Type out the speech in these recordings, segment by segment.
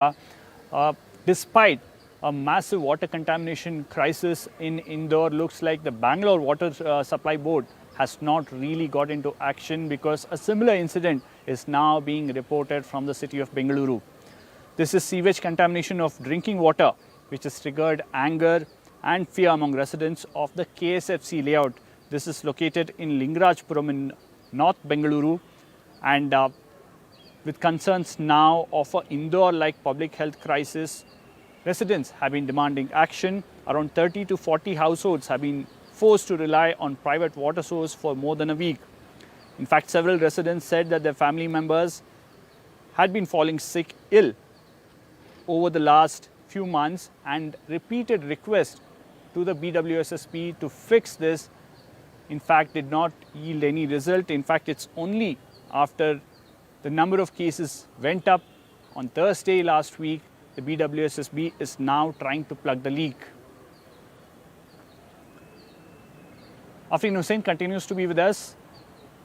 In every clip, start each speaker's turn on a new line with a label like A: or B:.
A: Uh, Despite a massive water contamination crisis in Indore, looks like the Bangalore Water Supply Board has not really got into action because a similar incident is now being reported from the city of Bengaluru. This is sewage contamination of drinking water, which has triggered anger and fear among residents of the KSFC layout. This is located in Lingarajapuram in North Bengaluru, and with concerns now of an Indore-like public health crisis, residents have been demanding action. Around 30 to 40 households have been forced to rely on private water source for more than a week. In fact, several residents said that their family members had been falling ill over the last few months, and repeated requests to the BWSSB to fix this, in fact, did not yield any result. In fact, it's only after the number of cases went up on Thursday last week, the BWSSB is now trying to plug the leak. Afreen Hussain continues to be with us.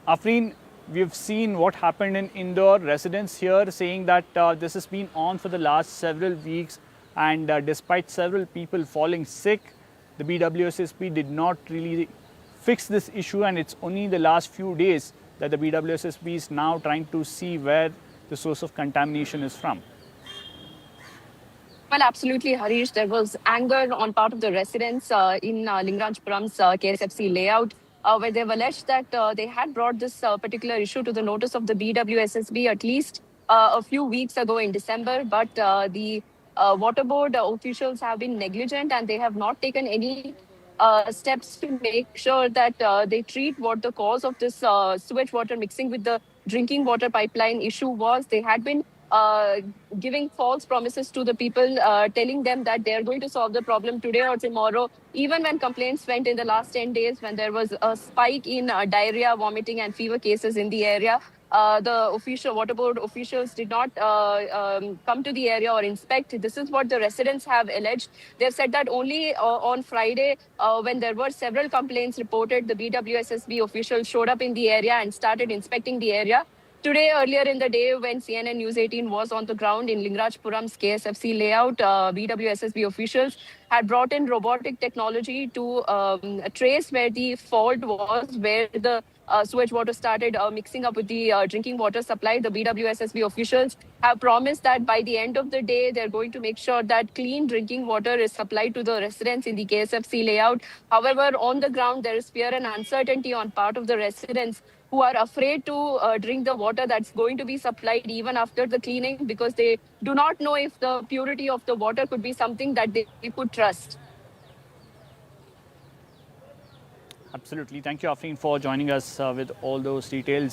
A: Afreen, we've seen what happened in Indore. Residents here saying that this has been on for the last several weeks, and despite several people falling sick, the BWSSB did not really fix this issue, and it's only the last few days that the BWSSB is now trying to see where the source of contamination is from.
B: Well, absolutely, Harish. There was anger on part of the residents in Lingarajapuram's KSFC layout, where they've alleged that they had brought this particular issue to the notice of the BWSSB at least a few weeks ago in December. But the water board officials have been negligent, and they have not taken any steps to make sure that they treat what the cause of this sewage water mixing with the drinking water pipeline issue was. They had been giving false promises to the people, telling them that they are going to solve the problem today or tomorrow. Even when complaints went in the last 10 days, when there was a spike in diarrhea, vomiting, and fever cases in the area, the official water board officials did not come to the area or inspect. This is what the residents have alleged. They've said that only on Friday, when there were several complaints reported, the BWSSB officials showed up in the area and started inspecting the area. Today, earlier in the day, when CNN News18 was on the ground in Lingarajapuram's KSFC layout, BWSSB officials had brought in robotic technology to trace where the fault was, where the sewage water started mixing up with the drinking water supply. The BWSSB officials have promised that by the end of the day, they're going to make sure that clean drinking water is supplied to the residents in the KSFC layout. However, on the ground, there is fear and uncertainty on part of the residents who are afraid to drink the water that's going to be supplied even after the cleaning, because they do not know if the purity of the water could be something that they could trust.
A: Absolutely. Thank you, Afreen, for joining us with all those details.